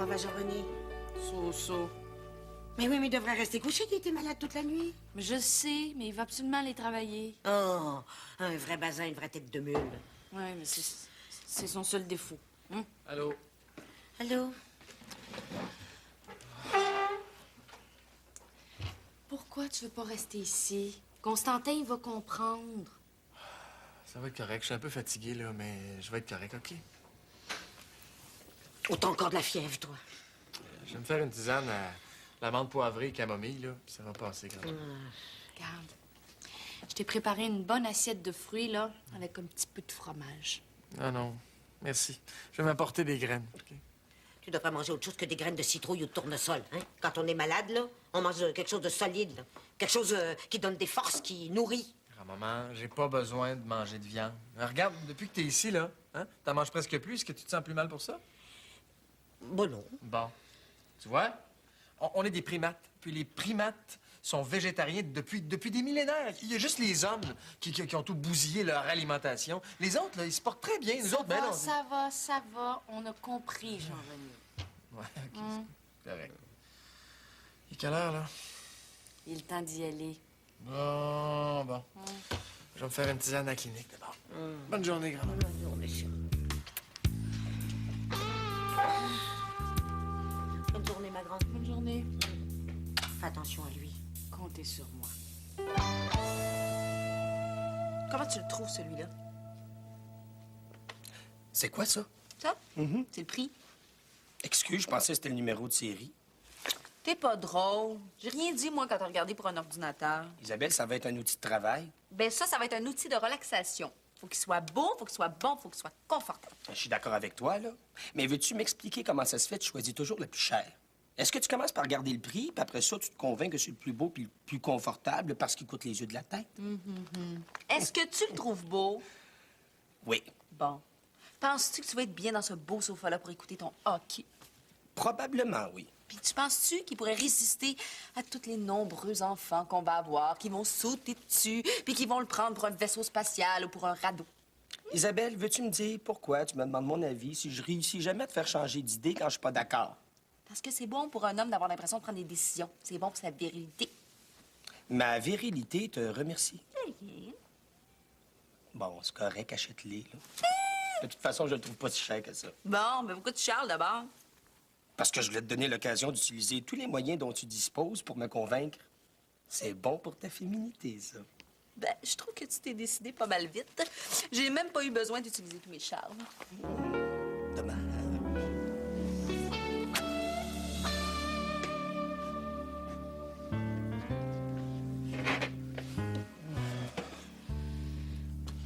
Comment va Jean-René? So. Mais oui, mais il devrait rester couché, il était malade toute la nuit. Mais je sais, mais il va absolument aller travailler. Oh, un vrai bazin, une vraie tête de mule. Oui, mais c'est son seul défaut. Hein? Allô? Allô? Pourquoi tu veux pas rester ici? Constantin, il va comprendre. Ça va être correct. Je suis un peu fatigué, là, mais je vais être correct, OK? Autant encore de la fièvre, toi. Je vais me faire une tisane à la menthe poivrée et camomille, là, puis ça va passer quand même. Regarde, je t'ai préparé une bonne assiette de fruits, là, avec un petit peu de fromage. Ah non, merci. Je vais m'apporter des graines, OK? Tu devrais manger autre chose que des graines de citrouille ou de tournesol, hein? Quand on est malade, là, on mange quelque chose de solide, là. Quelque chose qui donne des forces, qui nourrit. Grand-maman, j'ai pas besoin de manger de viande. Regarde, depuis que t'es ici, là, hein, t'en manges presque plus. Est-ce que tu te sens plus mal pour ça? Bon, non. Bon. Tu vois? On est des primates. Puis les primates sont végétariens depuis des millénaires. Il y a juste les hommes qui ont tout bousillé leur alimentation. Les autres, là, ils se portent très bien. Nous autres, ben non. Ça va. On a compris, Jean-René. Ouais, OK. C'est correct. Il est quelle heure, là? Il est le temps d'y aller. Bon. Je vais me faire une tisane à la clinique, d'abord. Bonne journée, grand-maman. Bonne journée, chérie. Bonne journée, ma grande. Bonne journée. Fais attention à lui. Comptez sur moi. Comment tu le trouves, celui-là? C'est quoi ça? Ça? C'est le prix. Excuse, je pensais que c'était le numéro de série. T'es pas drôle. J'ai rien dit, moi, quand t'as regardé pour un ordinateur. Isabelle, ça va être un outil de travail. Ben ça va être un outil de relaxation. Faut qu'il soit beau, faut qu'il soit bon, faut qu'il soit confortable. Je suis d'accord avec toi, là. Mais veux-tu m'expliquer comment ça se fait que tu choisis toujours le plus cher? Est-ce que tu commences par regarder le prix, puis après ça, tu te convaincs que c'est le plus beau puis le plus confortable parce qu'il coûte les yeux de la tête? Est-ce que tu le trouves beau? Oui. Bon. Penses-tu que tu vas être bien dans ce beau sofa-là pour écouter ton hockey? Probablement, oui. Puis tu penses-tu qu'il pourrait résister à tous les nombreux enfants qu'on va avoir, qui vont sauter dessus, puis qui vont le prendre pour un vaisseau spatial ou pour un radeau? Isabelle, veux-tu me dire pourquoi tu me demandes mon avis si je réussis jamais à te faire changer d'idée quand je suis pas d'accord? Parce que c'est bon pour un homme d'avoir l'impression de prendre des décisions. C'est bon pour sa virilité. Ma virilité te remercie. Bon, c'est correct, achète-les, là. De toute façon, je le trouve pas si cher que ça. Bon, mais pourquoi tu charles d'abord? Parce que je voulais te donner l'occasion d'utiliser tous les moyens dont tu disposes pour me convaincre. C'est bon pour ta féminité, ça. Ben, je trouve que tu t'es décidé pas mal vite. J'ai même pas eu besoin d'utiliser tous mes charmes. Dommage.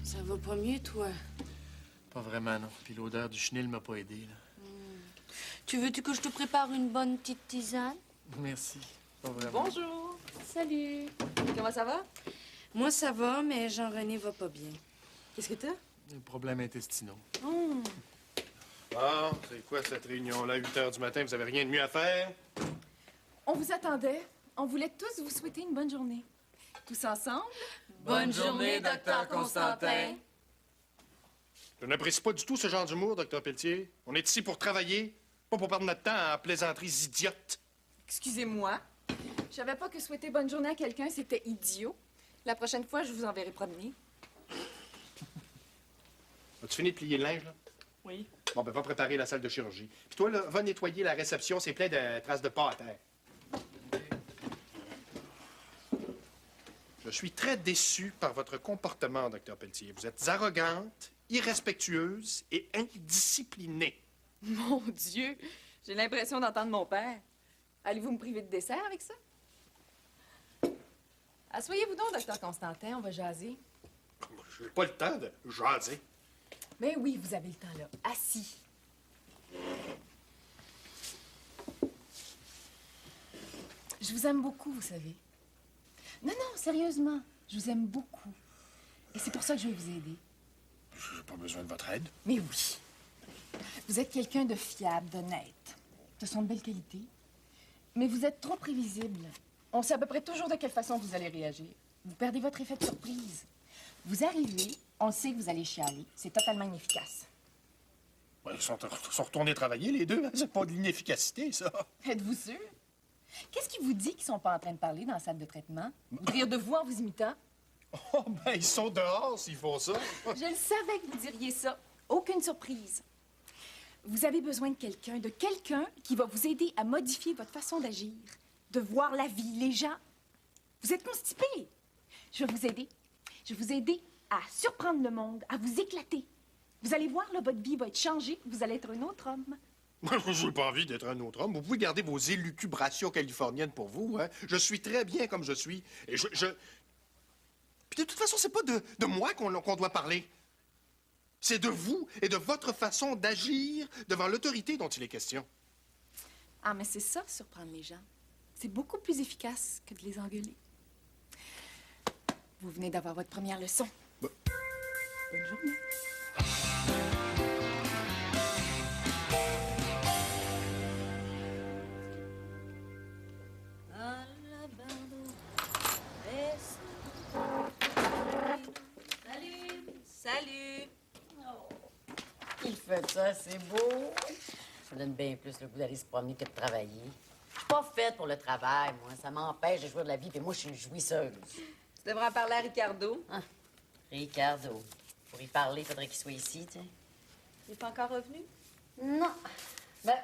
Ça va pas mieux, toi? Pas vraiment, non. Puis l'odeur du chenil m'a pas aidé, là. Tu veux-tu que je te prépare une bonne petite tisane? Merci. Pas vraiment. Bonjour. Salut. Comment ça va? Moi, ça va, mais Jean-René va pas bien. Qu'est-ce que t'as? Des problèmes intestinaux. Ah, c'est quoi cette réunion-là, 8 h du matin? Vous avez rien de mieux à faire? On vous attendait. On voulait tous vous souhaiter une bonne journée. Tous ensemble? Bonne journée, docteur Constantin. Je n'apprécie pas du tout ce genre d'humour, docteur Pelletier. On est ici pour travailler, pas pour perdre notre temps à plaisanteries idiotes. Excusez-moi. Je savais pas que souhaiter bonne journée à quelqu'un, c'était idiot. La prochaine fois, je vous enverrai promener. As-tu fini de plier le linge, là? Oui. Bon, ben, va préparer la salle de chirurgie. Puis toi, là, va nettoyer la réception, c'est plein de traces de pas à terre. Je suis très déçu par votre comportement, docteur Pelletier. Vous êtes arrogante, irrespectueuse et indisciplinée. Mon Dieu, j'ai l'impression d'entendre mon père. Allez-vous me priver de dessert avec ça? Asseyez-vous donc, docteur Constantin, on va jaser. Je n'ai pas le temps de jaser. Mais oui, vous avez le temps, là. Assis. Je vous aime beaucoup, vous savez. Non, non, sérieusement, je vous aime beaucoup. Et c'est pour ça que je vais vous aider. J'ai pas besoin de votre aide. Mais oui. Vous êtes quelqu'un de fiable, d'honnête. Ce sont de belles qualités. Mais vous êtes trop prévisible. On sait à peu près toujours de quelle façon vous allez réagir. Vous perdez votre effet de surprise. Vous arrivez, on sait que vous allez chialer. C'est totalement inefficace. Ouais, ils sont retournés travailler, les deux. C'est pas de l'inefficacité, ça. Êtes-vous sûr? Qu'est-ce qui vous dit qu'ils sont pas en train de parler dans la salle de traitement? Ou de rire de vous en vous imitant? Oh, ben, ils sont dehors s'ils font ça. Je le savais que vous diriez ça. Aucune surprise. Vous avez besoin de quelqu'un qui va vous aider à modifier votre façon d'agir, de voir la vie, les gens. Vous êtes constipé. Je vais vous aider. Je vais vous aider à surprendre le monde, à vous éclater. Vous allez voir, là, votre vie va être changée. Vous allez être un autre homme. Moi, je n'ai pas envie d'être un autre homme. Vous pouvez garder vos élucubrations californiennes pour vous, hein. Je suis très bien comme je suis. Et Puis de toute façon, c'est pas de moi qu'on doit parler. C'est de vous et de votre façon d'agir devant l'autorité dont il est question. Ah, mais c'est ça, surprendre les gens. C'est beaucoup plus efficace que de les engueuler. Vous venez d'avoir votre première leçon. Bah. Bonne journée. Salut! Il fait ça, c'est beau. Ça donne bien plus le goût d'aller se promener que de travailler. Je suis pas faite pour le travail, moi. Ça m'empêche de jouir de la vie, puis moi, je suis une jouisseuse. Tu devrais en parler à Ricardo. Ah, Ricardo. Pour y parler, il faudrait qu'il soit ici, tu sais. Il n'est pas encore revenu? Non. Ben,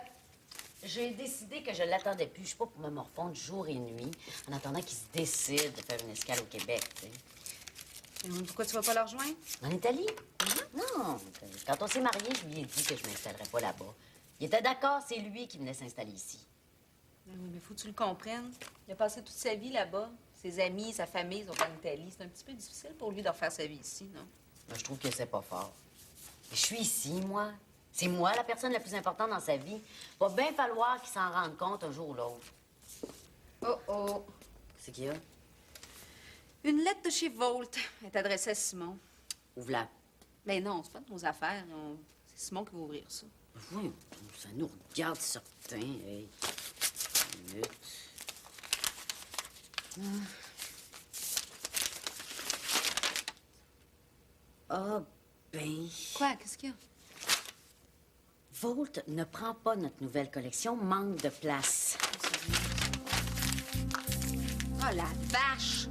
j'ai décidé que je l'attendais plus. Je suis pas pour me morfondre jour et nuit en attendant qu'il se décide de faire une escale au Québec, tu sais. Pourquoi tu vas pas le rejoindre? En Italie? Non. Quand on s'est mariés, je lui ai dit que je m'installerais pas là-bas. Il était d'accord, c'est lui qui venait s'installer ici. Oui, mais faut que tu le comprennes. Il a passé toute sa vie là-bas. Ses amis, sa famille sont en Italie. C'est un petit peu difficile pour lui de refaire sa vie ici, non? Ben, je trouve que c'est pas fort. Je suis ici, moi. C'est moi la personne la plus importante dans sa vie. Va bien falloir qu'il s'en rende compte un jour ou l'autre. Oh oh! C'est qu'il y a? Une lettre de chez Volt est adressée à Simon. Ouvre-la. Mais non, c'est pas de nos affaires. C'est Simon qui va ouvrir ça. Oui, ça nous regarde certains. Hey. Une minute. Ah, ben... Quoi? Qu'est-ce qu'il y a? Volt ne prend pas notre nouvelle collection, manque de place. Oh, la vache!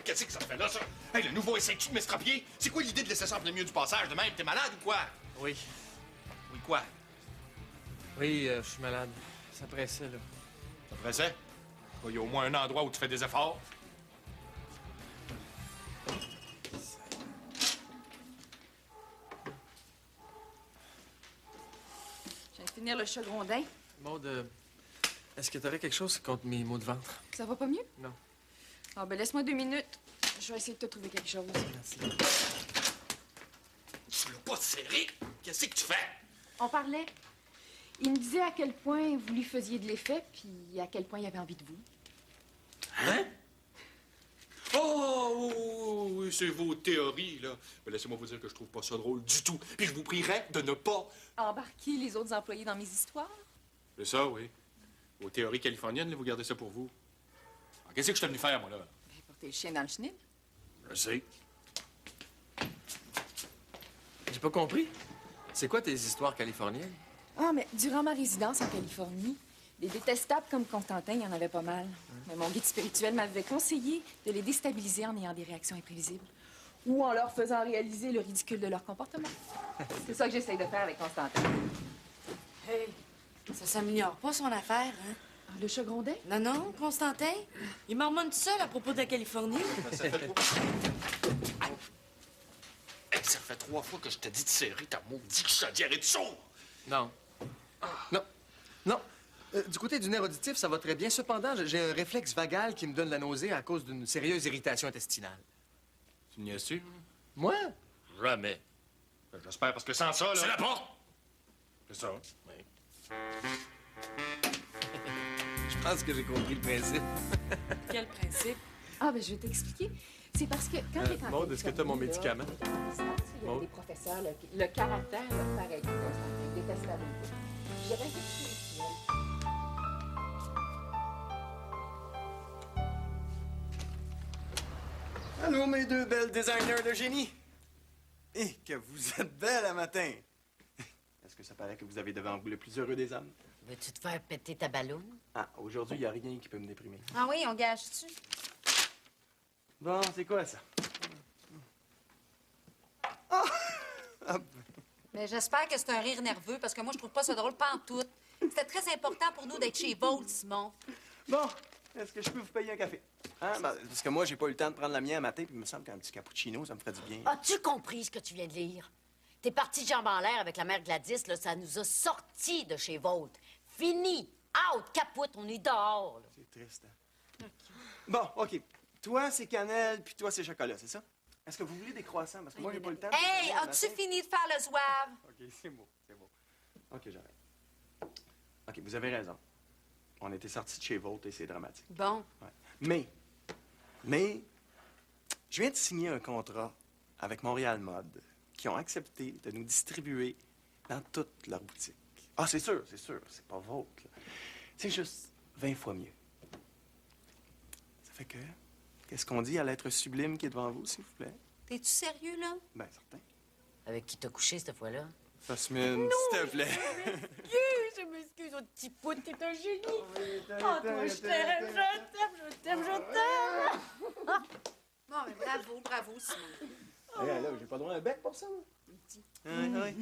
Qu'est-ce que ça fait là, ça? Hey, le nouveau SAQ de m'estropier? C'est quoi l'idée de laisser ça en plein milieu du passage de même? T'es malade ou quoi? Oui. Oui, quoi? Oui, je suis malade. Ça pressait, là. Ça pressait? Il y a au moins un endroit où tu fais des efforts. Je viens de finir le chagrondin. Maude, est-ce que t'aurais quelque chose contre mes maux de ventre? Ça va pas mieux? Non. Ah, ben laisse-moi 2 minutes. Je vais essayer de te trouver quelque chose. Merci. Tu l'as pas serré? Qu'est-ce que tu fais? On parlait. Il me disait à quel point vous lui faisiez de l'effet, puis à quel point il avait envie de vous. Hein? Oh, oui, c'est vos théories, là. Mais laissez-moi vous dire que je trouve pas ça drôle du tout. Puis je vous prierais de ne pas... Embarquer les autres employés dans mes histoires? C'est ça, oui. Vos théories californiennes, là, vous gardez ça pour vous. Alors, qu'est-ce que je suis venu faire, moi, là? Ben, porter le chien dans le chenil. Je sais. J'ai pas compris. C'est quoi tes histoires californiennes? Ah, mais durant ma résidence en Californie, des détestables comme Constantin, il y en avait pas mal. Mais mon guide spirituel m'avait conseillé de les déstabiliser en ayant des réactions imprévisibles ou en leur faisant réaliser le ridicule de leur comportement. C'est ça que j'essaye de faire avec Constantin. Hey, ça s'améliore pas son affaire, hein? Ah, le chagrondin? Non, non, Constantin. Il marmonne tout seul à propos de la Californie. Ça fait 3... Hey, ça fait 3 fois que je te dis de serrer ta maudite chaudière et de chaud! Non. Non. Non. Du côté du nerf auditif, ça va très bien. Cependant, j'ai un réflexe vagal qui me donne la nausée à cause d'une sérieuse irritation intestinale. Tu me niaises-tu? Moi? Jamais. Ben, j'espère, parce que sans ça, là... C'est la porte! C'est ça. Oui. Je pense que j'ai compris le principe. Quel principe? Ah, ben je vais t'expliquer. C'est parce que quand t'es en Maude, est-ce que t'as mon Californie, là, médicament? t'es en distance, il y a Maude? des professeurs, là, le caractère, là, pareil, que Constantin, détestable. J'avais un petit spirituel. Allô, mes deux belles designers de génie. Et que vous êtes belles à matin. Est-ce que ça paraît que vous avez devant vous le plus heureux des hommes? Veux-tu te faire péter ta ballonne? Ah, aujourd'hui, il n'y a rien qui peut me déprimer. Ah oui, on gâche-tu? Bon, c'est quoi ça? Ah! Ah, Mais j'espère que c'est un rire nerveux, parce que moi, je trouve pas ça drôle, pas en tout. C'était très important pour nous d'être chez Volt, Simon. bon, est-ce que je peux vous payer un café? Hein? Ben, parce que moi, j'ai pas eu le temps de prendre la mienne à matin, puis il me semble qu'un petit cappuccino, ça me ferait du bien. As-tu compris ce que tu viens de lire? T'es parti de jambes en l'air avec la mère Gladys, là, ça nous a sortis de chez Volt. Fini! Out! Capote! On est dehors, là. C'est triste, hein? Bon, OK. Toi, c'est cannelle, puis toi, c'est chocolat, c'est ça? Est-ce que vous voulez des croissants? Parce que moi, j'ai pas le temps. de Hey, préparer le as-tu matin. fini de faire le zouave? OK, c'est beau, c'est beau. OK, j'arrête. OK, vous avez raison. On était sortis de chez Volt et c'est dramatique. Bon. Ouais. Mais, je viens de signer un contrat avec Montréal Mode qui ont accepté de nous distribuer dans toutes leurs boutiques. Ah, c'est sûr, c'est pas Volt, là. C'est juste 20 fois mieux. Ça fait que, qu'est-ce qu'on dit à l'être sublime qui est devant vous, s'il vous plaît? T'es-tu sérieux, là? Ben, certain. Avec qui t'as couché cette fois-là? Jasmine, s'il te plaît. Je m'excuse, au petit pout, t'es un génie! Oh, toi, je t'aime, je t'aime! Bon, mais bravo, Simon. Hey, là, j'ai pas droit à un bec pour ça, moi. Oui.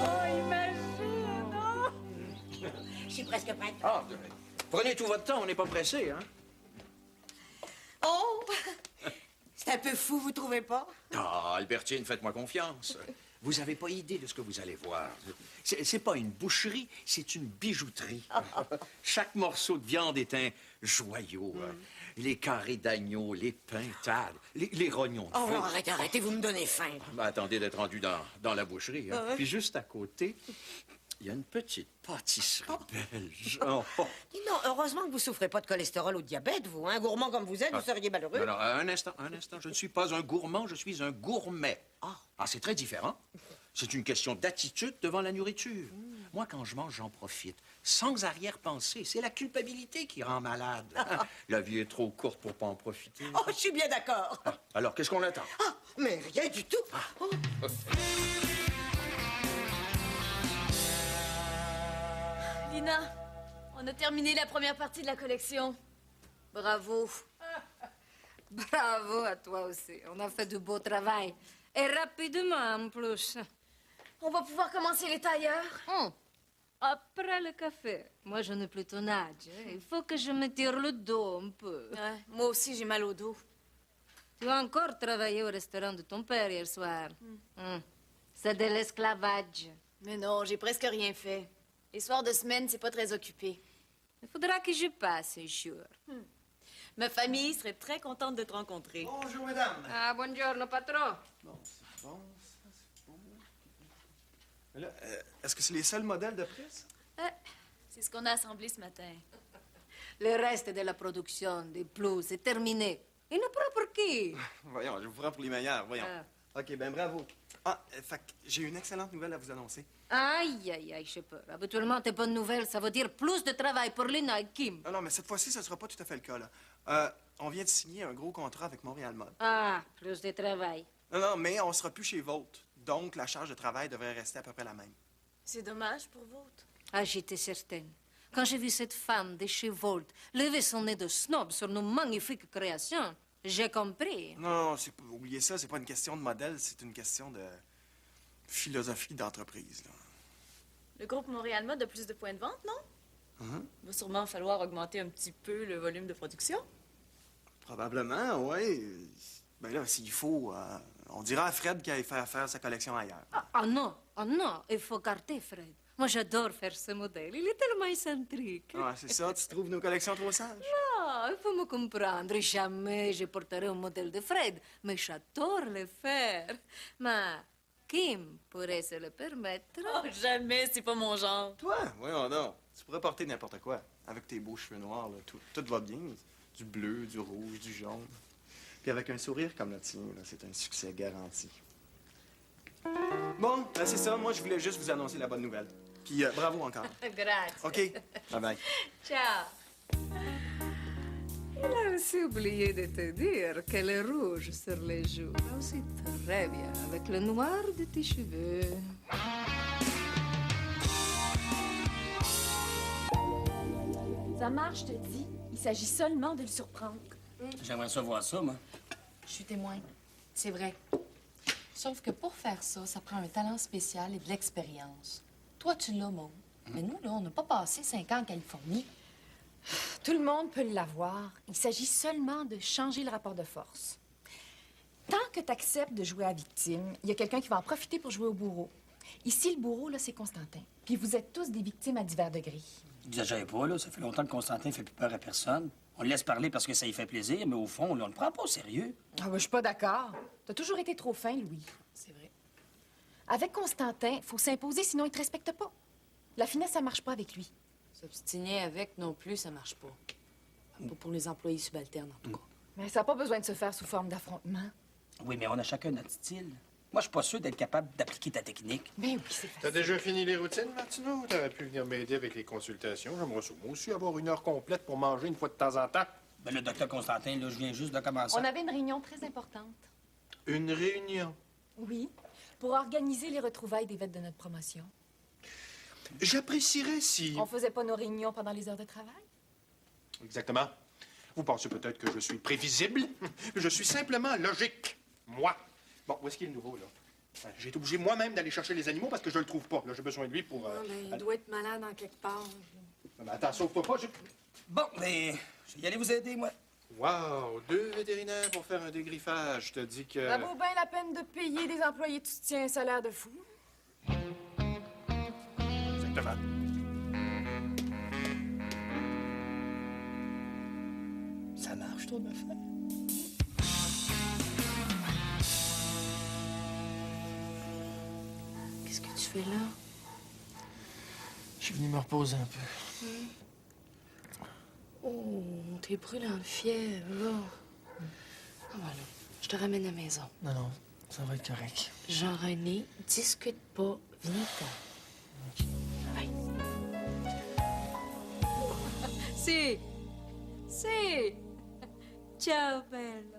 Oh, imagine, oh! Je suis presque prête. Ah, prenez tout votre temps, on n'est pas pressé, hein? Oh! C'est un peu fou, vous trouvez pas? Ah, Albertine, faites-moi confiance. Vous n'avez pas idée de ce que vous allez voir. C'est pas une boucherie, c'est une bijouterie. Chaque morceau de viande est un joyau. Les carrés d'agneau, les pintades, les rognons de Oh, veau. arrêtez, vous me donnez faim. Ben, attendez d'être rendu dans la boucherie. Hein. Puis juste à côté, il y a une petite pâtisserie belge. Oh. Non, heureusement que vous souffrez pas de cholestérol ou de diabète, vous. Hein? Gourmand comme vous êtes, vous seriez malheureux. Non, non, un instant. Je ne suis pas un gourmand, je suis un gourmet. Ah, c'est très différent. C'est une question d'attitude devant la nourriture. Moi, quand je mange, j'en profite. Sans arrière-pensée. C'est la culpabilité qui rend malade. La vie est trop courte pour pas en profiter. Oh, je suis bien d'accord. Alors, qu'est-ce qu'on attend? Ah, mais rien du tout. Oh. Lina, on a terminé la première partie de la collection. Bravo. Bravo à toi aussi. On a fait du beau travail. Et rapidement, en plus. On va pouvoir commencer les tailleurs. Après le café. Moi, je n'ai plus ton âge. Il faut que je me tire le dos un peu. Ouais, moi aussi, j'ai mal au dos. Tu as encore travaillé au restaurant de ton père hier soir. C'est de l'esclavage. Mais non, j'ai presque rien fait. Les soirs de semaine, c'est pas très occupé. Il faudra que je passe un jour. Ma famille serait très contente de te rencontrer. Bonjour, mesdames. Ah, buongiorno, patron. Bon, c'est bon, ça, c'est bon. Mais là, est-ce que c'est les seuls modèles de presse? C'est ce qu'on a assemblé ce matin. Le reste de la production des blues est terminé. Il ne prend pour qui? Voyons, je vous prends pour les meilleurs, voyons. OK, ben bravo. Ah, fait que j'ai une excellente nouvelle à vous annoncer. Aïe, j'ai peur. Habituellement, tes bonnes nouvelles, ça veut dire plus de travail pour Lina et Kim. Non, mais cette fois-ci, ce ne sera pas tout à fait le cas, là. On vient de signer un gros contrat avec Montréal Mode. Ah, plus de travail. Non, mais on sera plus chez Volt. Donc, la charge de travail devrait rester à peu près la même. C'est dommage pour votre. Ah, j'étais certaine. Quand j'ai vu cette femme de chez Volt lever son nez de snob sur nos magnifiques créations, j'ai compris. Non, oubliez ça, c'est pas une question de modèle, c'est une question de philosophie d'entreprise, là. Le groupe Montréal Mode a plus de points de vente, non? Il va sûrement falloir augmenter un petit peu le volume de production. Probablement, oui. Ben là, s'il faut, on dira à Fred qu'il aille faire sa collection ailleurs. Ah non, il faut garder Fred. Moi, j'adore faire ce modèle. Il est tellement excentrique. Ah, c'est ça, tu trouves nos collections trop sages? Ah, il faut me comprendre. Jamais je porterai un modèle de Fred, mais j'adore le faire. Mais Kim pourrait se le permettre. Oh, jamais, c'est pas mon genre. Toi? Voyons donc. Tu pourrais porter n'importe quoi. Avec tes beaux cheveux noirs, là, tout va bien. Du bleu, du rouge, du jaune. Puis avec un sourire comme le tien, là, c'est un succès garanti. Bon, ben c'est ça. Moi, je voulais juste vous annoncer la bonne nouvelle. Puis bravo encore. Grazie. OK? Bye-bye. Ciao. Il a aussi oublié de te dire qu'elle est rouge sur les joues. Va aussi très bien avec le noir de tes cheveux. Ça marche, je te dis. Il s'agit seulement de le surprendre. J'aimerais ça voir ça, moi. Je suis témoin. C'est vrai. Sauf que pour faire ça, ça prend un talent spécial et de l'expérience. Toi, tu l'as, Maud. Mais nous, là, on n'a pas passé 5 ans en Californie. Tout le monde peut l'avoir. Il s'agit seulement de changer le rapport de force. Tant que tu acceptes de jouer à victime, il y a quelqu'un qui va en profiter pour jouer au bourreau. Ici, le bourreau, là, c'est Constantin. Puis vous êtes tous des victimes à divers degrés. Exagérez pas, là. Ça fait longtemps que Constantin fait plus peur à personne. On le laisse parler parce que ça lui fait plaisir, mais au fond, là, on le prend pas au sérieux. Ah, ben, je suis pas d'accord. T'as toujours été trop fin, Louis. C'est vrai. Avec Constantin, faut s'imposer, sinon il te respecte pas. La finesse, ça marche pas avec lui. S'obstiner avec non plus, ça marche pas. Pas pour les employés subalternes, en tout cas. Mais ça n'a pas besoin de se faire sous forme d'affrontement. Oui, mais on a chacun notre style. Moi, je suis pas sûr d'être capable d'appliquer ta technique. Ben oui, c'est T'as facile. déjà fini les routines, Martineau? T'aurais pu venir m'aider avec les consultations. J'aimerais ça, moi aussi, avoir une heure complète pour manger une fois de temps en temps. Ben, le docteur Constantin, là, je viens juste de commencer. On avait une réunion très importante. Une réunion? Oui, pour organiser les retrouvailles des vêtements de notre promotion. J'apprécierais si... On faisait pas nos réunions pendant les heures de travail? Exactement. Vous pensez peut-être que je suis prévisible. Je suis simplement logique. Moi. Bon, où est-ce qu'il est le nouveau, là? J'ai été obligé moi-même d'aller chercher les animaux parce que je le trouve pas. Là, j'ai besoin de lui pour... il doit être malade en quelque part. Mais attends, sauve-toi pas. Bon, mais je vais y aller vous aider, moi. Wow, 2 vétérinaires pour faire un dégriffage. Je te dis que... Ça vaut bien la peine de payer des employés de soutien un salaire de fou. Exactement. Ça marche, ton affaire. Qu'est-ce que tu fais là? Je suis venu me reposer un peu. Oh, t'es brûlant de fièvre, là. Ah, voilà. Je te ramène à la maison. Non, non, ça va être correct. Jean-René, discute pas. Viens-t'en. Bye. Si. Si. Ciao, bello.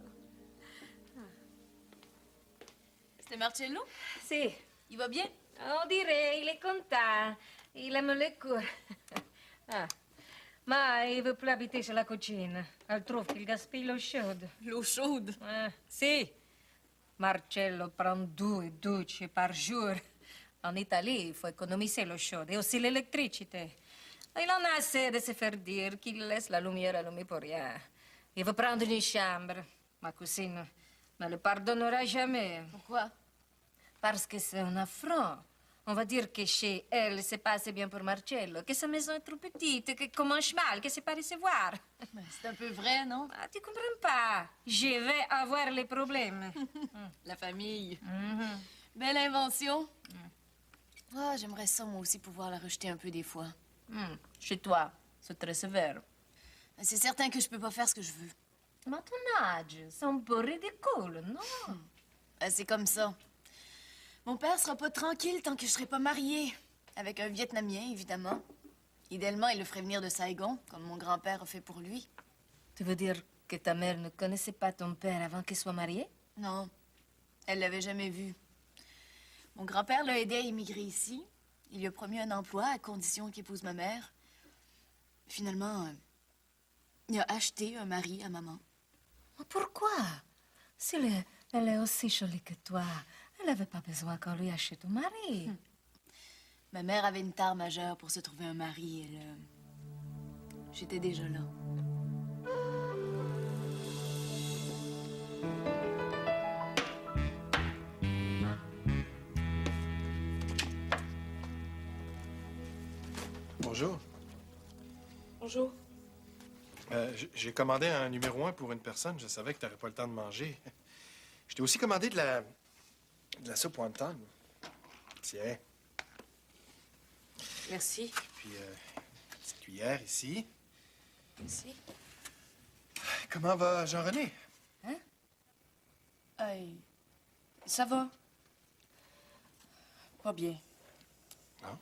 C'était Marcello? Si. Il va bien? On dirait, il est content. Il aime les cours. Ah. Mais il veut plus habiter sur la cucine. Elle trouve qu'il gaspille l'eau chaude. L'eau chaude? Si. Marcello prend 2 douches par jour. En Italie, il faut économiser l'eau chaude et aussi l'électricité. Il en a assez de se faire dire qu'il laisse la lumière allumée pour rien. Il veut prendre une chambre. Ma cousine ne le pardonnera jamais. Pourquoi? Parce que c'est un affront. On va dire que chez elle, c'est pas assez bien pour Marcello, que sa maison est trop petite, que comme un cheval, que c'est pas recevoir. C'est un peu vrai, non? Ah, tu comprends pas. Je vais avoir les problèmes. La famille. Belle invention. Ah, j'aimerais ça, moi aussi, pouvoir la rejeter un peu des fois. Chez toi, c'est très sévère. C'est certain que je peux pas faire ce que je veux. Mais à ton âge, c'est un peu ridicule, non? C'est comme ça. Mon père sera pas tranquille tant que je serai pas mariée. Avec un Vietnamien, évidemment. Idéalement, il le ferait venir de Saigon, comme mon grand-père a fait pour lui. Tu veux dire que ta mère ne connaissait pas ton père avant qu'il soit marié? Non, elle l'avait jamais vu. Mon grand-père l'a aidé à immigrer ici. Il lui a promis un emploi à condition qu'il épouse ma mère. Finalement, il a acheté un mari à maman. Mais pourquoi? Si elle est aussi jolie que toi, elle n'avait pas besoin qu'on lui achète un mari. Ma mère avait une tare majeure pour se trouver un mari et j'étais déjà là. Bonjour. Bonjour. J'ai commandé un numéro 1 pour une personne. Je savais que tu n'aurais pas le temps de manger. Je t'ai aussi commandé de la soupe wonton. Tiens. Merci. Puis, une petite cuillère ici. Merci. Comment va Jean-René? Ça va. Pas bien. Non?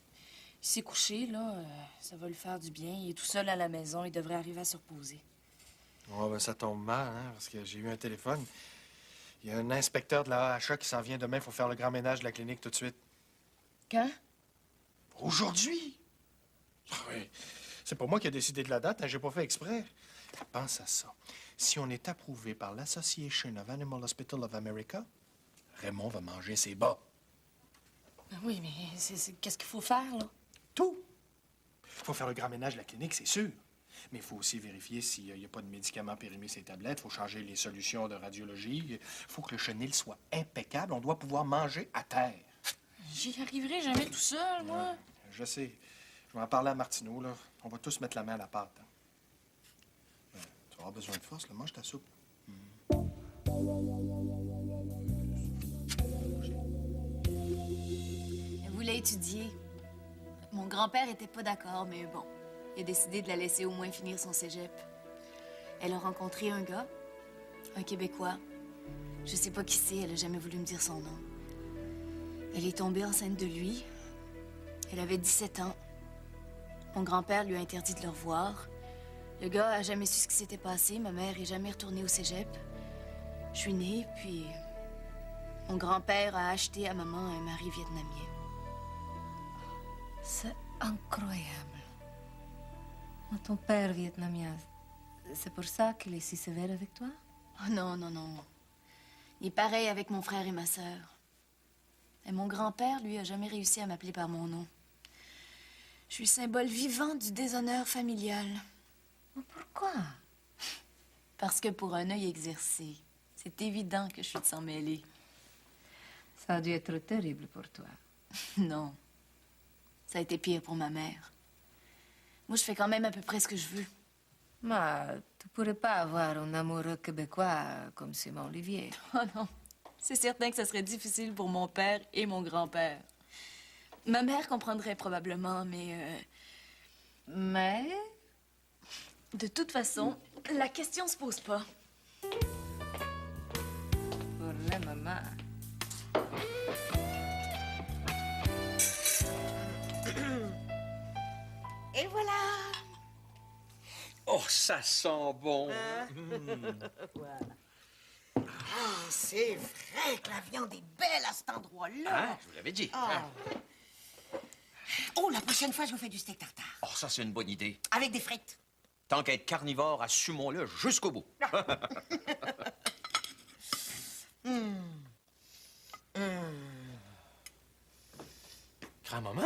Il s'est couché, là. Ça va lui faire du bien. Il est tout seul à la maison. Il devrait arriver à se reposer. Oh, ben, ça tombe mal, hein, parce que j'ai eu un téléphone. Il y a un inspecteur de la AHA qui s'en vient demain. Il faut faire le grand ménage de la clinique tout de suite. Quand? Aujourd'hui? Oui. C'est pas moi qui ai décidé de la date, hein, j'ai pas fait exprès. Pense à ça. Si on est approuvé par l'Association of Animal Hospital of America, Raymond va manger ses bas. Oui, mais qu'est-ce qu'il faut faire, là? Tout. Il faut faire le grand ménage de la clinique, c'est sûr. Mais il faut aussi vérifier s'il n'y a pas de médicaments périmés sur les tablettes. Il faut changer les solutions de radiologie. Il faut que le chenil soit impeccable. On doit pouvoir manger à terre. J'y arriverai jamais tout seul, moi. Je sais. Je vais en parler à Martineau, là. On va tous mettre la main à la pâte. Hein. Tu vas avoir besoin de force, là. Mange ta soupe. Elle voulait étudier. Mon grand-père était pas d'accord, mais bon, il a décidé de la laisser au moins finir son cégep. Elle a rencontré un gars, un Québécois. Je sais pas qui c'est, elle a jamais voulu me dire son nom. Elle est tombée enceinte de lui. Elle avait 17 ans. Mon grand-père lui a interdit de le revoir. Le gars a jamais su ce qui s'était passé. Ma mère est jamais retournée au cégep. Je suis née, puis mon grand-père a acheté à maman un mari vietnamien. C'est incroyable. Ton père vietnamien, c'est pour ça qu'il est si sévère avec toi? Oh non, non, non. Il est pareil avec mon frère et ma sœur. Et mon grand-père, lui, a jamais réussi à m'appeler par mon nom. Je suis le symbole vivant du déshonneur familial. Pourquoi? Parce que pour un œil exercé, c'est évident que je suis de s'en mêler. Ça a dû être terrible pour toi. Non. Ça a été pire pour ma mère. Moi, je fais quand même à peu près ce que je veux. Mais tu pourrais pas avoir un amoureux québécois comme Simon Olivier. Oh non. C'est certain que ça serait difficile pour mon père et mon grand-père. Ma mère comprendrait probablement, mais... Mais? De toute façon, la question se pose pas. Pour la maman. Et voilà! Oh, ça sent bon. Voilà. Ah, c'est vrai que la viande est belle à cet endroit-là. Hein? Je vous l'avais dit. Ah. Oh, la prochaine fois, je vous fais du steak tartare. Oh, ça, c'est une bonne idée. Avec des frites. Tant qu'à être carnivore, assumons-le jusqu'au bout. Grand-maman?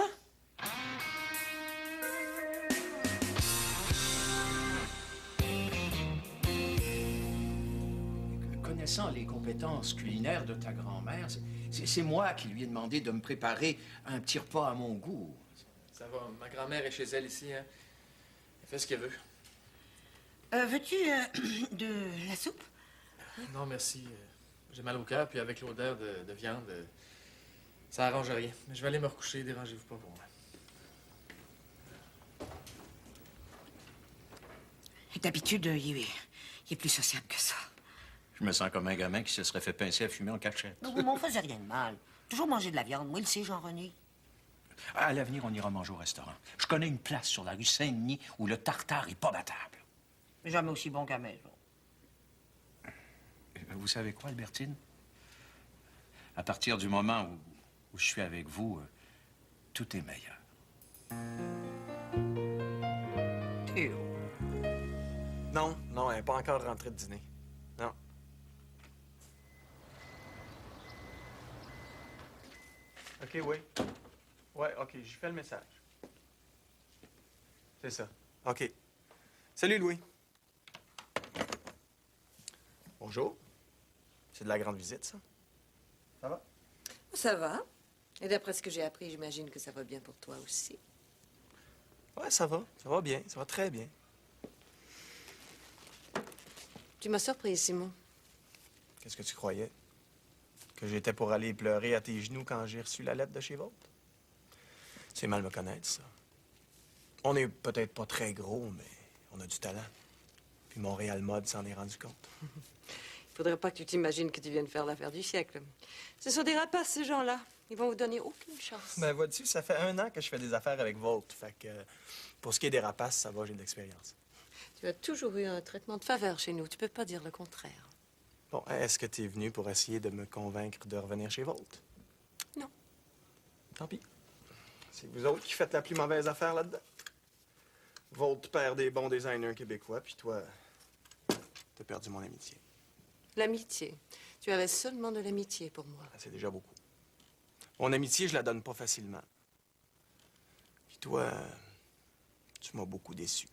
Connaissant les compétences culinaires de ta grand-mère, c'est moi qui lui ai demandé de me préparer un petit repas à mon goût. Ça va. Ma grand-mère est chez elle ici, hein. Elle fait ce qu'elle veut. Veux-tu de la soupe? Non, merci. J'ai mal au cœur, puis avec l'odeur de viande, ça arrange rien. Mais je vais aller me recoucher. Dérangez-vous pas pour moi. D'habitude, il est plus sociable que ça. Je me sens comme un gamin qui se serait fait pincer à fumer en cachette. Vous m'en faisiez rien de mal. Toujours manger de la viande. Moi, il sait, Jean-René. À l'avenir, on ira manger au restaurant. Je connais une place sur la rue Saint-Denis où le tartare est pas battable. Jamais aussi bon qu'à maison. Vous savez quoi, Albertine? À partir du moment où je suis avec vous, tout est meilleur. Théo. Non, elle n'est pas encore rentrée de dîner. Non. OK, oui. Ouais, OK, j'ai fait le message. C'est ça. OK. Salut, Louis. Bonjour. C'est de la grande visite, ça? Ça va? Ça va. Et d'après ce que j'ai appris, j'imagine que ça va bien pour toi aussi. Ouais, ça va. Ça va bien. Ça va très bien. Tu m'as surprise, Simon. Qu'est-ce que tu croyais? Que j'étais pour aller pleurer à tes genoux quand j'ai reçu la lettre de chez Vôtre? C'est mal me connaître, ça. On est peut-être pas très gros, mais on a du talent. Puis Montréal Mode s'en est rendu compte. Il faudrait pas que tu t'imagines que tu viennes faire l'affaire du siècle. Ce sont des rapaces, ces gens-là. Ils vont vous donner aucune chance. Ben, vois-tu, ça fait 1 an que je fais des affaires avec Vôtre. Fait que pour ce qui est des rapaces, ça va, j'ai de l'expérience. Tu as toujours eu un traitement de faveur chez nous. Tu peux pas dire le contraire. Bon, est-ce que tu es venu pour essayer de me convaincre de revenir chez Volt? Non. Tant pis. C'est vous autres qui faites la plus mauvaise affaire là-dedans. Volt perd des bons designers québécois, puis toi, t'as perdu mon amitié. L'amitié. Tu avais seulement de l'amitié pour moi. C'est déjà beaucoup. Mon amitié, je la donne pas facilement. Puis toi, tu m'as beaucoup déçu.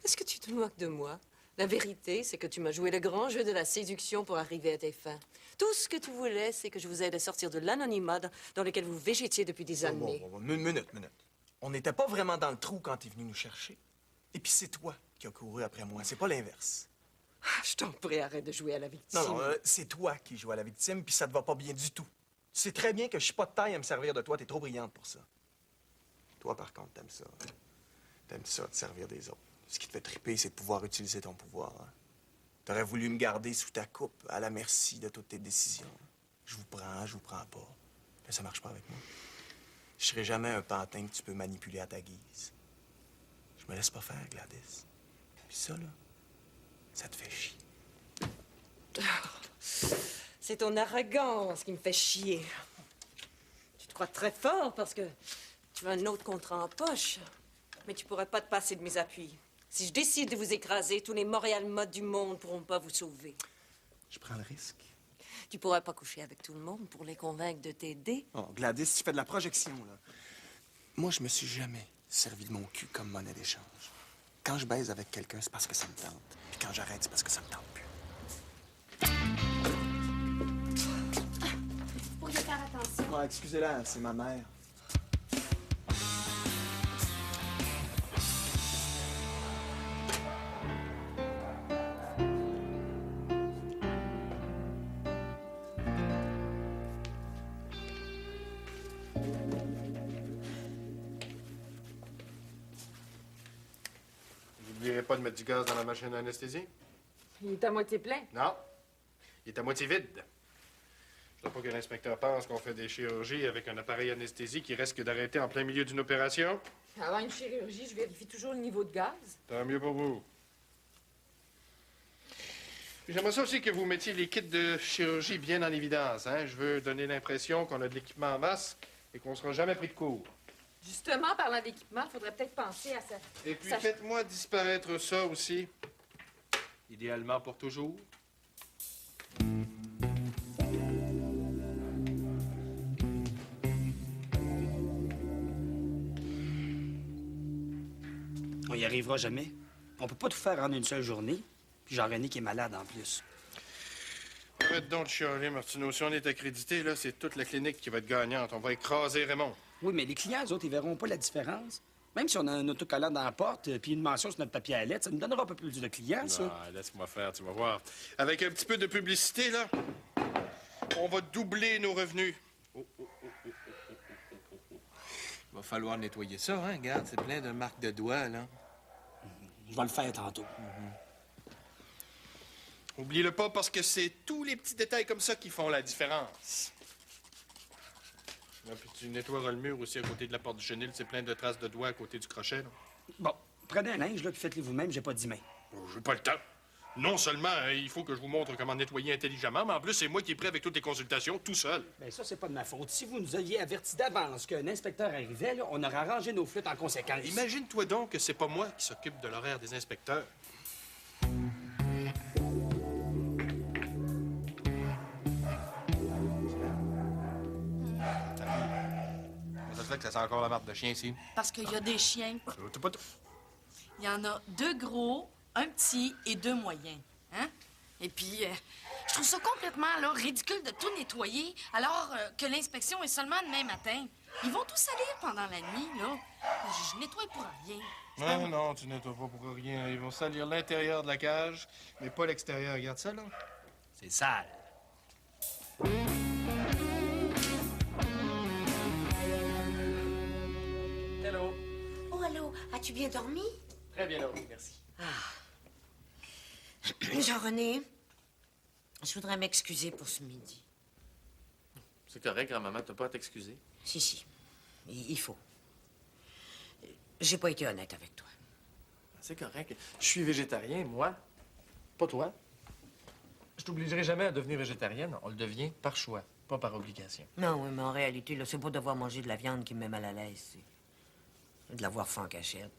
Est-ce que tu te moques de moi? La vérité, c'est que tu m'as joué le grand jeu de la séduction pour arriver à tes fins. Tout ce que tu voulais, c'est que je vous aide à sortir de l'anonymat dans lequel vous végétiez depuis des années. Bon, minute. On n'était pas vraiment dans le trou quand t'es venu nous chercher. Et puis c'est toi qui as couru après moi, c'est pas l'inverse. Je t'en prie, arrête de jouer à la victime. Non, c'est toi qui joues à la victime, puis ça te va pas bien du tout. Tu sais très bien que je suis pas de taille à me servir de toi, t'es trop brillante pour ça. Toi, par contre, t'aimes ça. T'aimes ça, te servir des autres. Ce qui te fait triper, c'est de pouvoir utiliser ton pouvoir. Hein? T'aurais voulu me garder sous ta coupe, à la merci de toutes tes décisions. Je vous prends pas. Mais ça marche pas avec moi. Je serai jamais un pantin que tu peux manipuler à ta guise. Je me laisse pas faire, Gladys. Puis ça, là, ça te fait chier. C'est ton arrogance qui me fait chier. Tu te crois très fort parce que tu as un autre contrat en poche. Mais tu pourrais pas te passer de mes appuis. Si je décide de vous écraser, tous les Montréal modes du monde pourront pas vous sauver. Je prends le risque. Tu pourrais pas coucher avec tout le monde pour les convaincre de t'aider. Oh, Gladys, tu fais de la projection, là. Moi, je me suis jamais servi de mon cul comme monnaie d'échange. Quand je baise avec quelqu'un, c'est parce que ça me tente. Puis quand j'arrête, c'est parce que ça me tente plus. Vous pourriez faire attention. Ah, excusez-la, c'est ma mère. N'oublierez pas de mettre du gaz dans la machine d'anesthésie? Il est à moitié plein. Non. Il est à moitié vide. Je veux pas que l'inspecteur pense qu'on fait des chirurgies avec un appareil anesthésie qui risque d'arrêter en plein milieu d'une opération. Avant une chirurgie, je vérifie toujours le niveau de gaz. Tant mieux pour vous. J'aimerais ça aussi que vous mettiez les kits de chirurgie bien en évidence. Hein? Je veux donner l'impression qu'on a de l'équipement en masse et qu'on ne sera jamais pris de court. Justement, parlant d'équipement, il faudrait peut-être penser à ça. Et puis faites-moi disparaître ça aussi. Idéalement pour toujours. On y arrivera jamais. On peut pas tout faire en une seule journée. Puis Jean-René qui est malade en plus. Arrête donc de chialer, Martineau. Si on est accrédité, là, c'est toute la clinique qui va être gagnante. On va écraser Raymond. Oui, mais les clients, eux autres, ils verront pas la différence. Même si on a un autocollant dans la porte puis une mention sur notre papier à lettres, ça nous donnera un peu plus de clients, ça. Ah, laisse-moi faire, tu vas voir. Avec un petit peu de publicité, là, on va doubler nos revenus. Il va falloir nettoyer ça, hein? Regarde, c'est plein de marques de doigts, là. Je vais le faire tantôt. Oublie-le pas, parce que c'est tous les petits détails comme ça qui font la différence. Puis tu nettoieras le mur aussi à côté de la porte du chenil. C'est plein de traces de doigts à côté du crochet, là. Bon, prenez un linge, là, puis faites-le vous-même. J'ai pas 10 mains. J'ai pas le temps. Non seulement il faut que je vous montre comment nettoyer intelligemment, mais en plus, c'est moi qui est prêt avec toutes les consultations, tout seul. Bien, ça, c'est pas de ma faute. Si vous nous aviez averti d'avance qu'un inspecteur arrivait, là, on aurait arrangé nos flûtes en conséquence. Imagine-toi donc que c'est pas moi qui s'occupe de l'horaire des inspecteurs. Ça se fait que ça sent encore la marque de chien ici. Parce qu'il y a des chiens. T'as pas tout. Il y en a 2 gros, un petit et 2 moyens. Hein? Et puis, je trouve ça complètement là, ridicule de tout nettoyer alors que l'inspection est seulement demain matin. Ils vont tout salir pendant la nuit, là. Je nettoie pour rien. Non, non, tu nettoies pas pour rien. Ils vont salir l'intérieur de la cage, mais pas l'extérieur. Regarde ça, là. C'est sale. Hello. Oh, allô. As-tu bien dormi? Très bien, Laurie, merci. Jean-René, je voudrais m'excuser pour ce midi. C'est correct, grand-maman, t'as pas à t'excuser. Si. Il faut. J'ai pas été honnête avec toi. c'est correct. Je suis végétarien, moi. Pas toi. Je t'obligerai jamais à devenir végétarienne. On le devient par choix, pas par obligation. Non, oui, mais en réalité, là, c'est pas devoir manger de la viande qui me met mal à l'aise, c'est de l'avoir fait en cachette.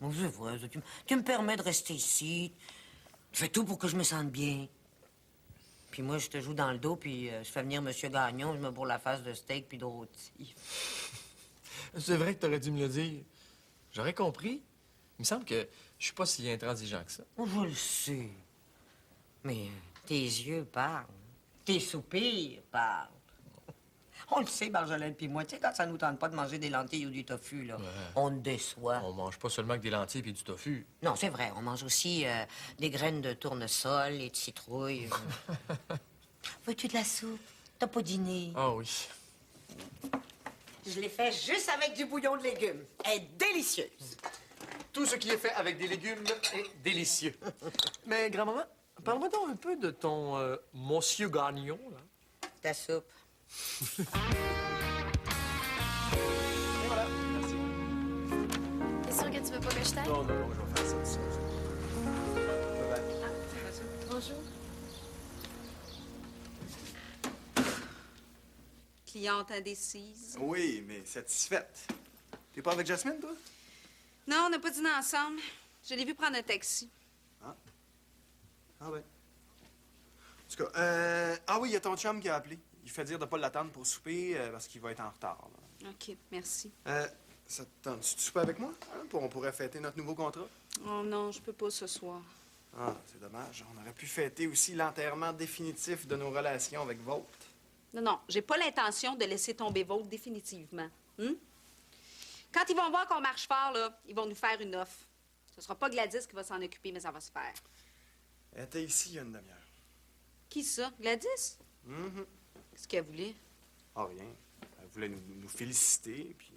Bon, je vois, ça, tu me permets de rester ici. Tu fais tout pour que je me sente bien. Puis moi, je te joue dans le dos, puis je fais venir M. Gagnon, je me bourre la face de steak puis de rôti. C'est vrai que t'aurais dû me le dire. J'aurais compris. Il me semble que je suis pas si intransigeant que ça. Oh, je le sais. Mais tes yeux parlent. Tes soupirs parlent. On le sait, Marjolaine puis moi. Tu sais, quand ça nous tente pas de manger des lentilles ou du tofu, là, on te déçoit. On mange pas seulement que des lentilles et du tofu. Non, c'est vrai. On mange aussi des graines de tournesol et de citrouille. Veux-tu de la soupe? T'as pas dîné? Ah oui. Je l'ai fait juste avec du bouillon de légumes. Elle est délicieuse. Tout ce qui est fait avec des légumes est délicieux. Mais, grand-maman, parle-moi donc un peu de ton Monsieur Gagnon, là. Ta soupe. Et voilà, merci. T'es sûr que tu veux pas que je t'aide? Non, je vais faire ça tout seul. Bye-bye. Bonjour. Cliente indécise. Oui, mais satisfaite. T'es pas avec Jasmine, toi? Non, on n'a pas dîné ensemble. Je l'ai vu prendre un taxi. Ah ben. En tout cas, ah oui, il y a ton chum qui a appelé. Il fait dire de pas l'attendre pour souper parce qu'il va être en retard. Là. OK, merci. Ça te tente-tu de souper avec moi? Hein, on pourrait fêter notre nouveau contrat? Oh non, je peux pas ce soir. Ah, c'est dommage. On aurait pu fêter aussi l'enterrement définitif de nos relations avec Vaught. Non, j'ai pas l'intention de laisser tomber Vaught définitivement. Quand ils vont voir qu'on marche fort, là, ils vont nous faire une offre. Ce sera pas Gladys qui va s'en occuper, mais ça va se faire. Elle était ici il y a une demi-heure. Qui ça? Gladys? Qu'est-ce qu'elle voulait? Ah, rien. Elle voulait nous féliciter, puis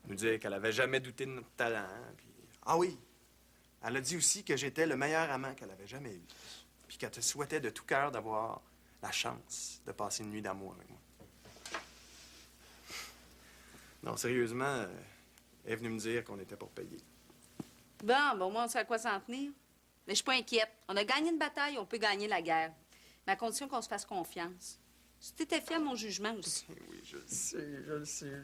nous dire qu'elle avait jamais douté de notre talent. Puis... Ah oui! Elle a dit aussi que j'étais le meilleur amant qu'elle avait jamais eu. Puis qu'elle te souhaitait de tout cœur d'avoir la chance de passer une nuit d'amour avec moi. Non, sérieusement, elle est venue me dire qu'on était pour payer. Bon, au moins, on sait à quoi s'en tenir. Mais je suis pas inquiète. On a gagné une bataille, on peut gagner la guerre. Mais à condition qu'on se fasse confiance. Si t'étais fier de mon jugement aussi. Oui, je le sais.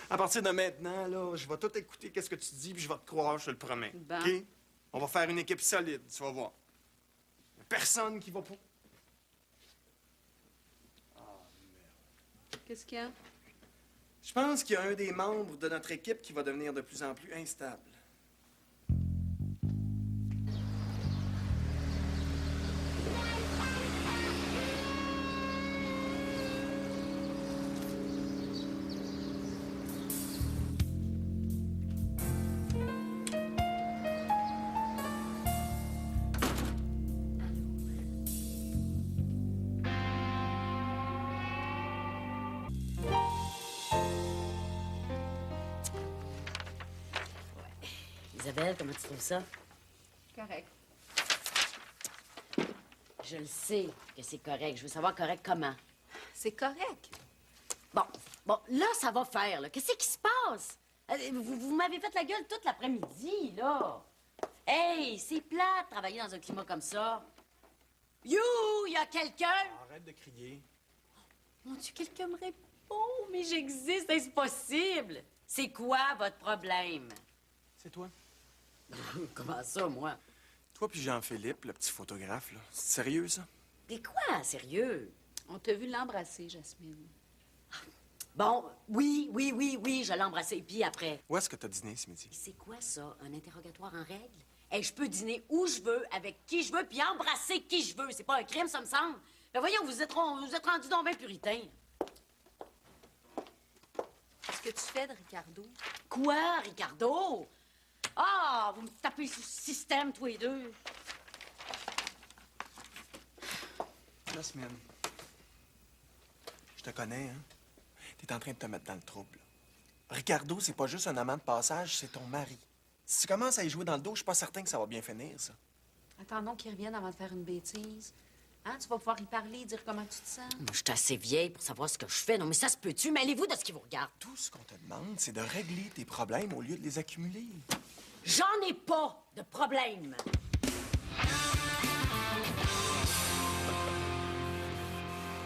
À partir de maintenant, là, je vais tout écouter qu'est-ce que tu dis, puis je vais te croire, je te le promets. Bon. OK? On va faire une équipe solide, tu vas voir. Personne qui va pas... Qu'est-ce qu'il y a? Je pense qu'il y a un des membres de notre équipe qui va devenir de plus en plus instable. Isabelle, comment tu trouves ça? Correct. Je le sais que c'est correct. Je veux savoir correct comment. C'est correct. Bon, là, ça va faire, là. Qu'est-ce qui se passe? Vous m'avez fait la gueule toute l'après-midi, là. Hey, c'est plate de travailler dans un climat comme ça. You, y a quelqu'un? Arrête de crier. Mon Dieu, quelqu'un me répond, mais j'existe, est-ce possible? C'est quoi votre problème? C'est toi. Comment ça, moi? Toi puis Jean-Philippe, le petit photographe, là. C'est sérieux, ça? Mais quoi, sérieux? On t'a vu l'embrasser, Jasmine. Bon, oui, je l'ai embrassé. Puis après? Où est-ce que t'as dîné ce midi? C'est quoi ça, un interrogatoire en règle? Hey, je peux dîner où je veux, avec qui je veux, puis embrasser qui je veux. C'est pas un crime, ça me semble. Ben voyons, vous êtes rendus donc bien puritains. Qu'est-ce que tu fais de Ricardo? Quoi, Ricardo? Ah, vous me tapez sur le système, tous les deux. Jasmine, je te connais, hein? T'es en train de te mettre dans le trouble. Ricardo, c'est pas juste un amant de passage, c'est ton mari. Si tu commences à y jouer dans le dos, je suis pas certain que ça va bien finir, ça. Attendons qu'il revienne avant de faire une bêtise. Hein? Tu vas pouvoir y parler, dire comment tu te sens. Moi, je suis assez vieille pour savoir ce que je fais. Non, mais ça se peut-tu? Mêlez-vous de ce qui vous regarde. Tout ce qu'on te demande, c'est de régler tes problèmes au lieu de les accumuler. J'en ai pas de problème.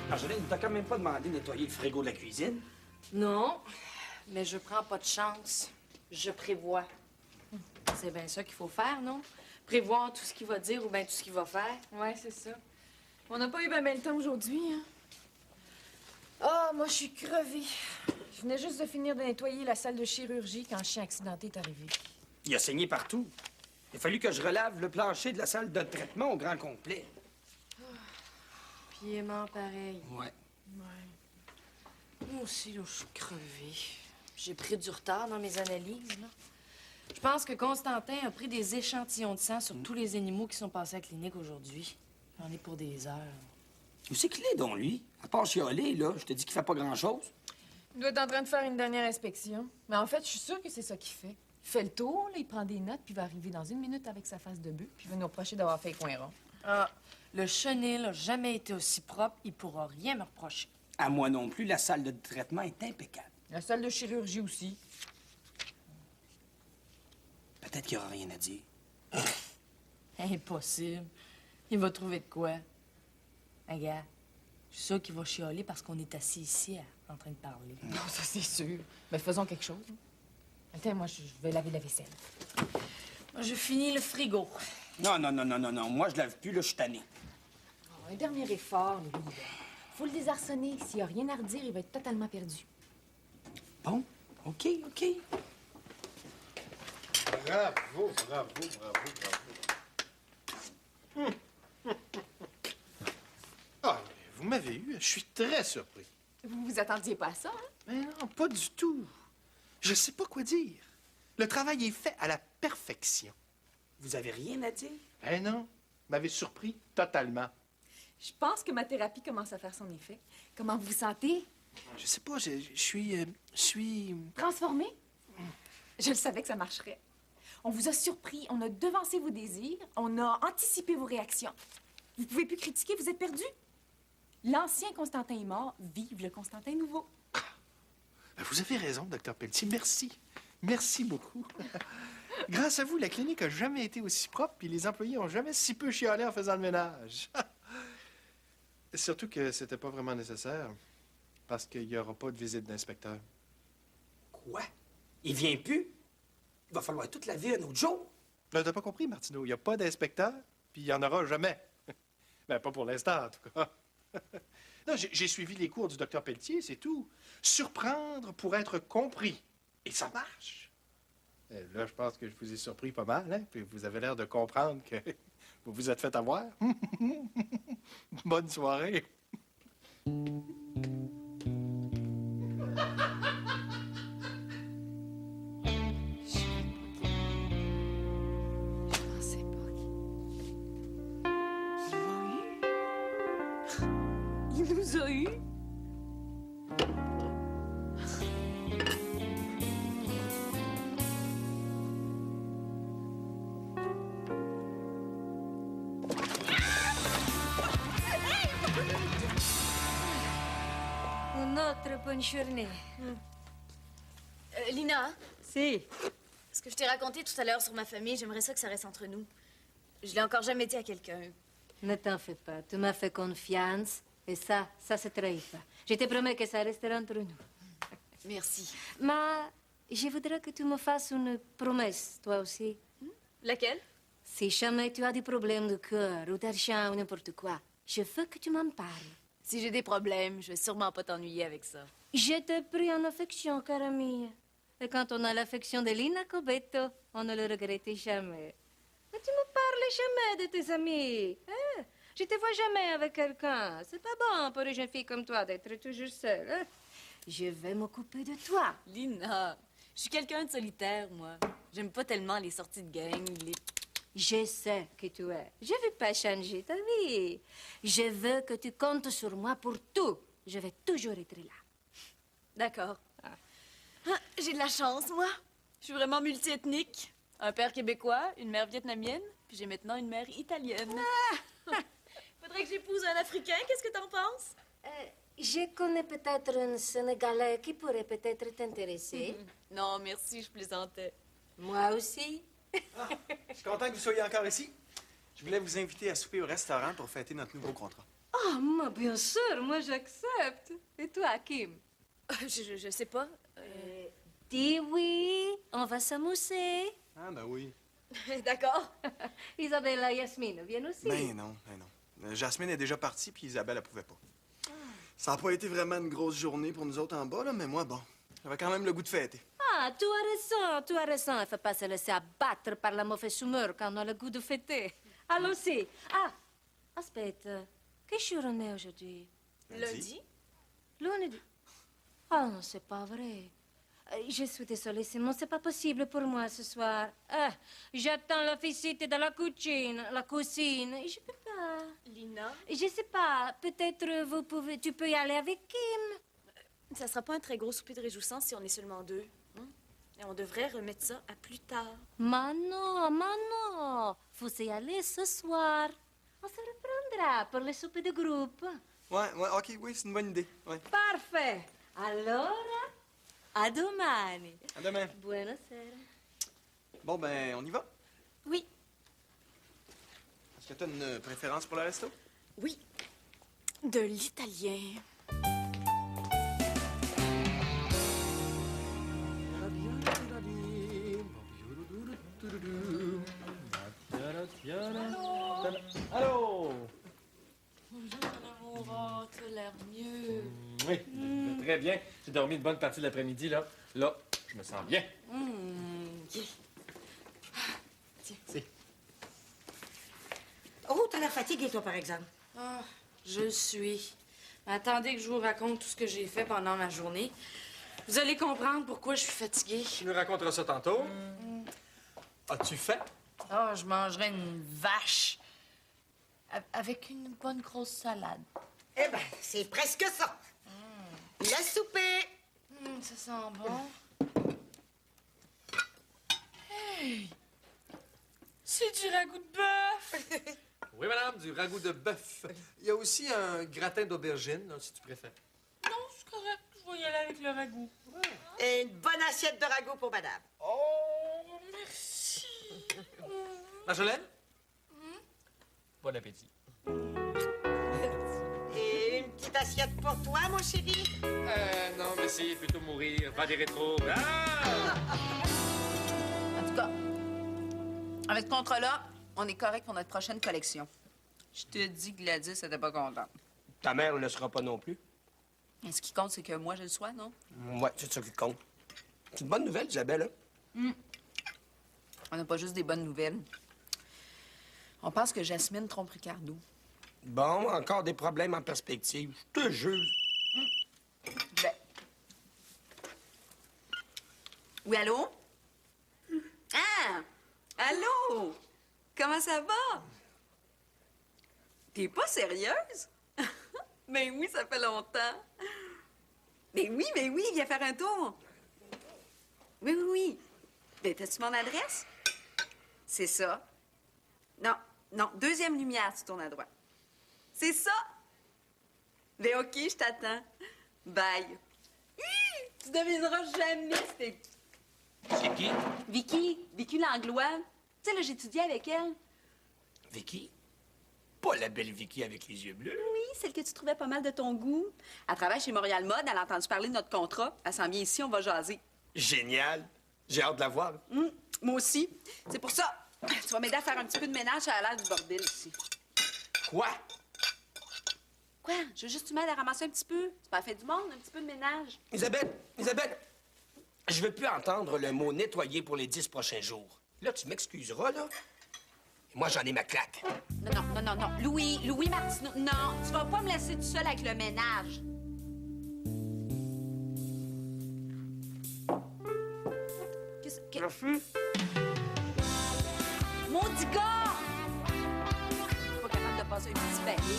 Marjolaine, t'as quand même pas demandé de nettoyer le frigo de la cuisine? Non, mais je prends pas de chance. Je prévois. C'est bien ça qu'il faut faire, non? Prévoir tout ce qu'il va dire ou bien tout ce qu'il va faire. Ouais, c'est ça. On n'a pas eu ben le temps aujourd'hui, hein? Ah, moi, je suis crevée. Je venais juste de finir de nettoyer la salle de chirurgie quand le chien accidenté est arrivé. Il a saigné partout. Il a fallu que je relave le plancher de la salle de traitement au grand complet. Piement pareil. Ouais. Moi aussi, là, je suis crevée. J'ai pris du retard dans mes analyses, là. Je pense que Constantin a pris des échantillons de sang sur tous les animaux qui sont passés à la clinique aujourd'hui. J'en ai pour des heures. Où c'est qu'il est, donc, lui? À part chialer, là, je te dis qu'il fait pas grand-chose. Il doit être en train de faire une dernière inspection. Mais en fait, je suis sûre que c'est ça qu'il fait. Il fait le tour, là, il prend des notes, puis il va arriver dans 1 minute avec sa face de bœuf, puis il va nous reprocher d'avoir fait les coins ronds. Ah, le chenil n'a jamais été aussi propre, il pourra rien me reprocher. À moi non plus, la salle de traitement est impeccable. La salle de chirurgie aussi. Peut-être qu'il n'y aura rien à dire. Impossible. Il va trouver de quoi? Regarde, je suis sûre qu'il va chialer parce qu'on est assis ici en train de parler. Non, ça, c'est sûr. Mais faisons quelque chose. Attends, moi, je vais laver la vaisselle. Moi, je finis le frigo. Non. Moi, je lave plus, là, je suis tanné. Oh, un dernier effort, Louis. Faut le désarçonner. S'il n'y a rien à redire, il va être totalement perdu. Bon, OK. Bravo. Ah, vous m'avez eu. Je suis très surpris. Vous vous attendiez pas à ça, hein? Mais non, pas du tout. Je sais pas quoi dire. Le travail est fait à la perfection. Vous avez rien à dire? Eh non, vous m'avez surpris totalement. Je pense que ma thérapie commence à faire son effet. Comment vous vous sentez? Je sais pas, je suis... Transformé? Je le savais que ça marcherait. On vous a surpris, on a devancé vos désirs, on a anticipé vos réactions. Vous pouvez plus critiquer, vous êtes perdu. L'ancien Constantin est mort, vive le Constantin nouveau. Vous avez raison, Dr. Pelletier. Merci. Merci beaucoup. Grâce à vous, la clinique a jamais été aussi propre, puis les employés ont jamais si peu chialé en faisant le ménage. Surtout que c'était pas vraiment nécessaire, parce qu'il n'y aura pas de visite d'inspecteur. Quoi? Il vient plus? Il va falloir toute la vie un autre jour? T'as pas compris, Martineau. Il n'y a pas d'inspecteur, puis il n'y en aura jamais. Ben, pas pour l'instant, en tout cas. Non, j'ai suivi les cours du Dr. Pelletier, c'est tout. Surprendre pour être compris. Et ça marche. Là, je pense que je vous ai surpris pas mal, hein? Puis vous avez l'air de comprendre que vous vous êtes fait avoir. Bonne soirée. Il nous a eu. Une autre bonne journée. Lina? Si. Ce que je t'ai raconté tout à l'heure sur ma famille, j'aimerais ça que ça reste entre nous. Je l'ai encore jamais dit à quelqu'un. Ne t'en fais pas, tu m'as fait confiance et ça se trahit pas. Je te promets que ça restera entre nous. Merci. Mais je voudrais que tu me fasses une promesse, toi aussi. Laquelle? Si jamais tu as des problèmes de cœur ou d'argent ou n'importe quoi, je veux que tu m'en parles. Si j'ai des problèmes, je vais sûrement pas t'ennuyer avec ça. Je t'ai pris en affection, cara mia. Et quand on a l'affection de Lina Cobetto, on ne le regrette jamais. Mais tu me parles jamais de tes amis. Hein? Je te vois jamais avec quelqu'un. C'est pas bon pour une jeune fille comme toi d'être toujours seule. Hein? Je vais m'occuper de toi. Lina, je suis quelqu'un de solitaire, moi. J'aime pas tellement les sorties de gang, les... Je sais que tu es. Je ne veux pas changer ta vie. Je veux que tu comptes sur moi pour tout. Je vais toujours être là. D'accord. J'ai de la chance, moi. Je suis vraiment multiethnique. Un père québécois, une mère vietnamienne, puis j'ai maintenant une mère italienne. Faudrait que j'épouse un Africain. Qu'est-ce que t'en penses? Je connais peut-être un Sénégalais qui pourrait peut-être t'intéresser. Non, merci, je plaisantais. Moi aussi. Je suis content que vous soyez encore ici. Je voulais vous inviter à souper au restaurant pour fêter notre nouveau contrat. Ah, moi, bien sûr, moi, j'accepte. Et toi, Kim? Je sais pas. Dis oui, on va s'amuser. Ah, ben oui. D'accord. Isabella et Yasmine viennent aussi. Ben non. Jasmine est déjà partie, puis Isabelle, elle pouvait pas. Ça n'a pas été vraiment une grosse journée pour nous autres en bas, là, mais moi, bon, j'avais quand même le goût de fêter. Ah, tu as raison. Il ne faut pas se laisser abattre par la mauvaise humeur quand on a le goût de fêter. Allons-y. Ah, aspetta. Quel jour on est aujourd'hui? Lundi? Lundi. Ah non, c'est pas vrai. Je suis désolée, Simon, c'est pas possible pour moi ce soir. J'attends la visite de la cuisine. Je peux pas. Lina? Je sais pas. Peut-être tu peux y aller avec Kim. Ça sera pas un très gros souper de réjouissance si on est seulement deux. Hein? Et on devrait remettre ça à plus tard. Mais non. Faut y aller ce soir. On se reprendra pour le souper de groupe. Ouais, OK, oui, c'est une bonne idée. Ouais. Parfait. Alors, a domani. À demain. Buonasera. Bon, ben, on y va? Oui. Est-ce que tu as une préférence pour le resto? Oui. De l'italien. Allô? Bonjour, mon amour. Oh, t'as l'air mieux. Oui, je vais très bien. J'ai dormi une bonne partie de l'après-midi, là. Là, je me sens bien. Tiens. Si. Oh, t'as l'air fatigué, toi, par exemple. Ah, je le suis. Mais attendez que je vous raconte tout ce que j'ai fait pendant ma journée. Vous allez comprendre pourquoi je suis fatiguée. Tu nous raconteras ça tantôt. As-tu fait? Ah, je mangerais une vache. Avec une bonne grosse salade. Eh ben, c'est presque ça. Le souper. Ça sent bon. Hey! C'est du ragoût de bœuf! Oui, madame, du ragoût de bœuf. Il y a aussi un gratin d'aubergine, là, si tu préfères. Non, c'est correct. Je vais y aller avec le ragoût. Et une bonne assiette de ragoût pour madame. Oh, merci. Marjolaine? Bon appétit. Et une petite assiette pour toi, mon chéri. Non, merci, plutôt mourir. Pas des rétros. Ah! En tout cas, avec ce contrat-là, on est correct pour notre prochaine collection. Je te dis que Gladys n'était pas contente. Ta mère ne le sera pas non plus. Et ce qui compte, c'est que moi, je le sois, non? Ouais, c'est ça qui compte. C'est une bonne nouvelle, Isabelle, hein? On n'a pas juste des bonnes nouvelles. On pense que Jasmine trompe Ricardo. Bon, encore des problèmes en perspective. Je te jure. Ben. Oui, allô? Ah! Allô? Comment ça va? T'es pas sérieuse? Ben oui, ça fait longtemps. Ben oui, viens faire un tour. Oui. Ben, t'as-tu mon adresse? C'est ça. Non, deuxième lumière, tu tournes à droite. C'est ça? Ben OK, je t'attends. Bye. Tu devineras jamais c'était... C'est qui? Vicky Langlois. Tu sais, là, j'étudiais avec elle. Vicky? Pas la belle Vicky avec les yeux bleus. Oui, celle que tu trouvais pas mal de ton goût. Elle travaille chez Montréal Mode, elle a entendu parler de notre contrat. Elle s'en vient ici, on va jaser. Génial. J'ai hâte de la voir. Moi aussi. C'est pour ça. Tu vas m'aider à faire un petit peu de ménage, ça a l'air du bordel ici. Quoi? Quoi? Je veux juste que tu m'aides à ramasser un petit peu. C'est pas fait du monde, un petit peu de ménage. Isabelle, je veux plus entendre le mot nettoyer pour les 10 prochains jours. Là, tu m'excuseras, là. Moi, j'en ai ma claque. Non. Louis Martineau, non, tu vas pas me laisser tout seul avec le ménage. Merci. Maudit gars! Pas capable de passer un petit papier.